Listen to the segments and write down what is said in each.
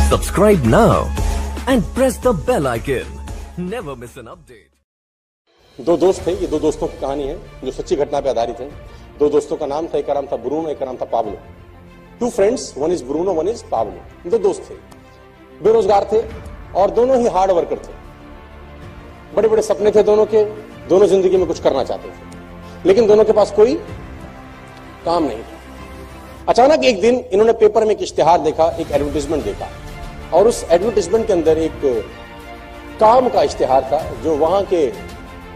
Subscribe now and press the bell icon. Never miss an update. दो दोस्त थे, ये दो दोस्तों की कहानी है जो सच्ची घटना पे आधारित है। दो दोस्तों का नाम था, एक का नाम था ब्रूनो, एक का नाम था Pablo. Two friends, one is Bruno, one is Pablo. दो दोस्त थे, बेरोजगार थे और दोनों ही हार्ड वर्कर थे। बड़े बड़े सपने थे दोनों के, दोनों जिंदगी में कुछ करना चाहते थे, लेकिन दोनों के पास कोई काम नहीं था। अचानक एक दिन इन्होंने पेपर में एक इश्तिहार देखा, एक एडवर्टाइजमेंट देखा, और उस एडवर्टाइजमेंट के अंदर एक काम का इश्तिहार था जो वहां के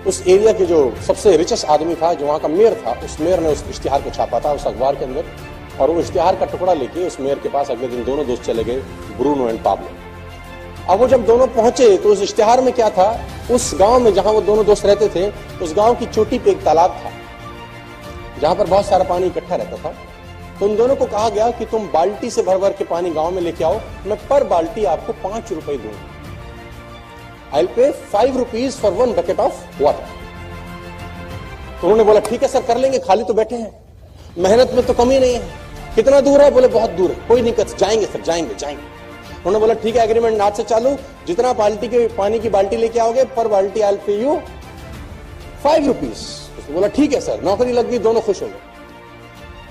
उस एरिया के जो सबसे रिचेस्ट आदमी था, जो वहां का मेयर था, उस मेयर ने उस इश्तिहार को छापा था उस अखबार के अंदर। और वो इश्तिहार का टुकड़ा लेके उस मेयर के पास अगले दिन दोनों दोस्त चले गए, ब्रूनो एंड पाब्लो। अब वो जब दोनों पहुंचे तो उस इश्तिहार में क्या था, उस गांव में जहां वो दोनों दोस्त रहते थे, उस गांव की चोटी पे एक तालाब था जहां पर बहुत सारा पानी इकट्ठा रहता था। तो उन दोनों को कहा गया कि तुम बाल्टी से भर भर के पानी गांव में लेके आओ, मैं पर बाल्टी आपको 5 रुपए दूंगा। I will pay 5 rupees for 1 bucket of water. तो उन्होंने बोला ठीक है सर, कर लेंगे, खाली तो बैठे हैं, मेहनत में तो कमी नहीं है। कितना दूर है? बोले बहुत दूर है। कोई नहीं, जाएंगे सर, जाएंगे जाएंगे। उन्होंने बोला ठीक है, एग्रीमेंट आज से चालू, जितना बाल्टी के पानी की बाल्टी लेके आओगे पर बाल्टी I will pay you 5 rupees. बोला ठीक है सर, नौकरी लग गई, दोनों खुश हो गए।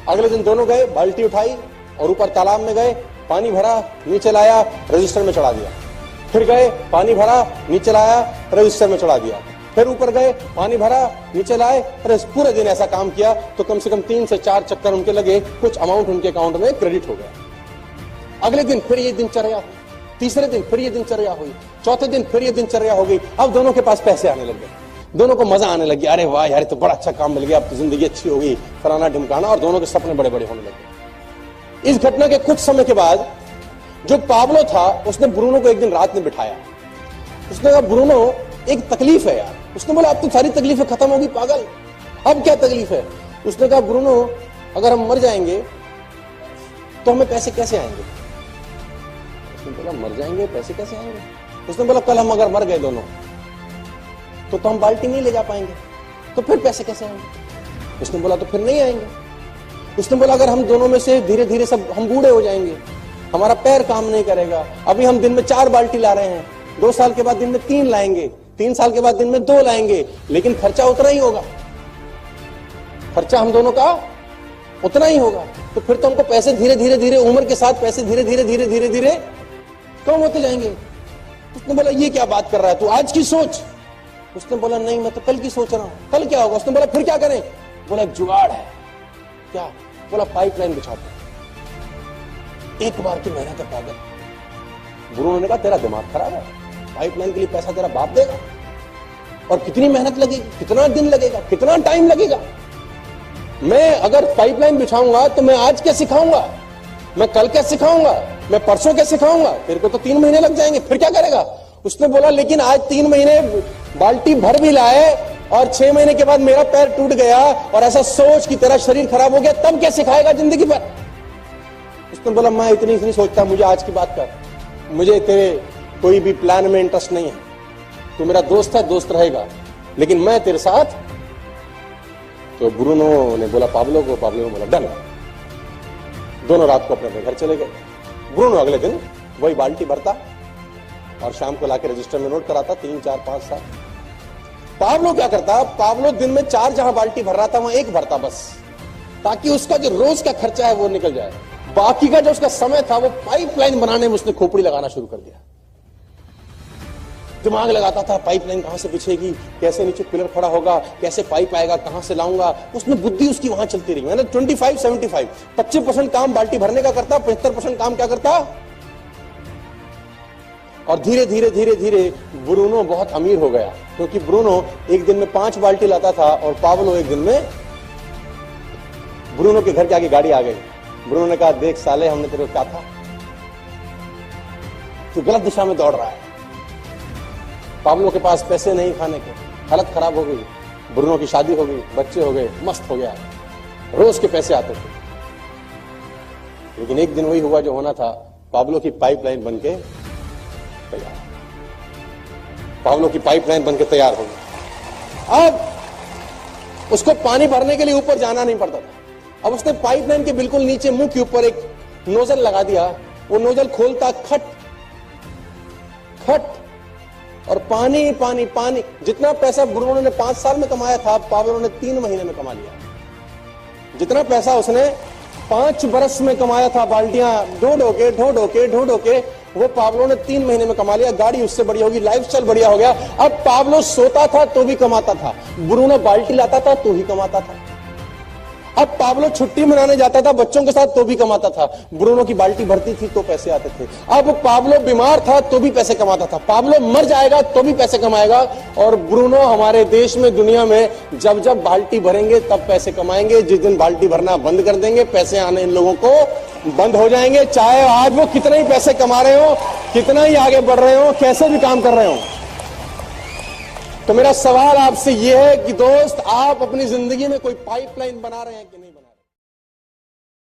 अगले दिन दोनों गए, बाल्टी उठाई और ऊपर तालाब में गए, पानी भरा, नीचे लाया, रजिस्टर में चढ़ा दिया। फिर गए, पानी भरा, नीचे लाया, रजिस्टर में चढ़ा दिया। फिर ऊपर गए, पानी भरा, नीचे लाए। पूरे दिन ऐसा काम किया तो कम से कम 3 से 4 चक्कर उनके लगे, कुछ अमाउंट उनके अकाउंट में क्रेडिट हो गया। अगले दिन फिर ये दिनचर्या हुई, तीसरे दिन फिर ये दिनचर्या हुई, चौथे दिन फिर ये दिनचर्या हो गई। अब दोनों के पास पैसे आने लग गए, दोनों को मजा आने लग गया। अरे वाह यार, तो बड़ा अच्छा काम मिल गया, अब तो जिंदगी अच्छी हो गई, फलाना ढिमकाना, और दोनों के सपने बड़े बड़े होने लगे। इस घटना के कुछ समय के बाद जो पाब्लो था उसने ब्रूनो को एक दिन रात में बिठाया। उसने कहा ब्रूनो, एक तकलीफ है यार। उसने बोला अब तो सारी तकलीफें खत्म होगी पागल, अब क्या तकलीफ है? उसने कहा ब्रूनो, अगर हम मर जाएंगे तो हमें पैसे कैसे आएंगे? उसने बोला मर जाएंगे, पैसे कैसे आएंगे? उसने बोला कल हम अगर मर गए दोनों तो हम बाल्टी नहीं ले जा पाएंगे, तो फिर पैसे कैसे आएंगे? उसने बोला तो फिर नहीं आएंगे। उसने बोला अगर हम दोनों में से धीरे धीरे सब हम बूढ़े हो जाएंगे, हमारा पैर काम नहीं करेगा, अभी हम दिन में 4 बाल्टी ला रहे हैं, 2 साल के बाद दिन में 3 लाएंगे, 3 साल के बाद दिन में 2 लाएंगे, लेकिन खर्चा उतना ही होगा, खर्चा हम दोनों का उतना ही होगा। तो फिर तो हमको पैसे धीरे धीरे धीरे, उम्र के साथ पैसे धीरे धीरे धीरे धीरे धीरे कम होते जाएंगे। उसने बोला ये क्या बात कर रहा है तू, आज की सोच। उसने बोला नहीं, मैं तो कल की सोच रहा हूं, कल क्या होगा? उसने बोला फिर क्या करें? बोला एक जुगाड़ है। क्या? बोला पाइपलाइन बिछाते हैं। एक बार की मेहनत है पागल। ब्रूनो ने कहा तेरा दिमाग खराब है, पाइपलाइन के लिए पैसा तेरा बाप देगा, और कितनी मेहनत लगेगी, कितना दिन लगेगा, कितना टाइम लगेगा? मैं अगर पाइपलाइन बिछाऊंगा तो मैं आज क्या सिखाऊंगा, मैं कल क्या सिखाऊंगा, मैं परसों क्या सिखाऊंगा? तेरे को तो 3 महीने लग जाएंगे, फिर क्या करेगा? उसने बोला लेकिन आज 3 महीने बाल्टी भर भी लाए और 6 महीने के बाद मेरा पैर टूट गया और ऐसा सोच कि तेरा शरीर खराब हो गया, तब क्या सिखाएगा जिंदगी भर? उसने बोला मैं इतनी सोचता, मुझे आज की बात कर, मुझे तेरे कोई भी प्लान में इंटरेस्ट नहीं है, तू मेरा दोस्त है, दोस्त रहेगा, लेकिन मैं तेरे साथ। तो ब्रूनो ने बोला पाब्लो को, पाब्लो ने बोला डन। दोनों रात को अपने घर चले गए। ब्रूनो अगले दिन वही बाल्टी भरता और शाम को लाके रजिस्टर में नोट कराता, 3, 4, 5 साल। पाब्लो क्या करता, पाब्लो दिन में 4 जहां बाल्टी भर रहा था वहां 1 भरता बस, ताकि उसका जो रोज का खर्चा है वो निकल जाए। बाकी का जो उसका समय था वो पाइपलाइन बनाने में उसने खोपड़ी लगाना शुरू कर दिया। दिमाग लगाता था पाइपलाइन कहां से बिछेगी, कैसे नीचे पिलर खड़ा होगा, कैसे पाइप आएगा, कहां से लाऊंगा। उसमें बुद्धि उसकी वहां चलती रही। मैंने 25-75 25% काम बाल्टी भरने का करता, 75% काम क्या करता। और धीरे धीरे धीरे धीरे ब्रूनो बहुत अमीर हो गया, क्योंकि ब्रूनो एक दिन में 5 बाल्टी लाता था और पाब्लो एक दिन में। ब्रूनो के घर के आगे गाड़ी आ गई। ब्रूनो ने कहा देख साले, हमने तेरे को कहा था तू गलत दिशा में दौड़ रहा है। पाब्लो के पास पैसे नहीं खाने के, हालत खराब हो गई, ब्रूनो की शादी हो गई, बच्चे हो गए, मस्त हो गया, रोज के पैसे आते थे। लेकिन एक दिन वही हुआ जो होना था, पाब्लो की पाइपलाइन बनके तैयार, पाब्लो की पाइपलाइन बनके तैयार हो गई। अब उसको पानी भरने के लिए ऊपर जाना नहीं पड़ता था। अब उसने पाइपलाइन के बिल्कुल नीचे मुंह के ऊपर एक नोजल लगा दिया। वो नोजल खोलता खट, फट और पानी पानी पानी। जितना पैसा ब्रूनो ने 5 साल में कमाया था, पाब्लो ने 3 महीने में कमा लिया। जितना पैसा उसने 5 बरस में कमाया था, बाल्टियां ढो ढो के, वो पाब्लो ने 3 महीने में कमा लिया। गाड़ी उससे बढ़िया होगी, लाइफस्टाइल बढ़िया हो गया। अब पाब्लो सोता था तो भी कमाता था, ब्रूनो बाल्टी लाता था तो ही कमाता था। अब पाब्लो छुट्टी मनाने जाता था बच्चों के साथ तो भी कमाता था, ब्रूनो की बाल्टी भरती थी तो पैसे आते थे। अब पाब्लो बीमार था तो भी पैसे कमाता था, पाब्लो मर जाएगा तो भी पैसे कमाएगा। और ब्रूनो हमारे देश में, दुनिया में जब जब बाल्टी भरेंगे तब पैसे कमाएंगे। जिस दिन बाल्टी भरना बंद कर देंगे, पैसे आने इन लोगों को बंद हो जाएंगे। चाहे आज वो कितने ही पैसे कमा रहे हो, कितना ही आगे बढ़ रहे हो, कैसे भी काम कर रहे हो। तो मेरा सवाल आपसे यह है कि दोस्त, आप अपनी जिंदगी में कोई पाइपलाइन बना रहे हैं कि नहीं?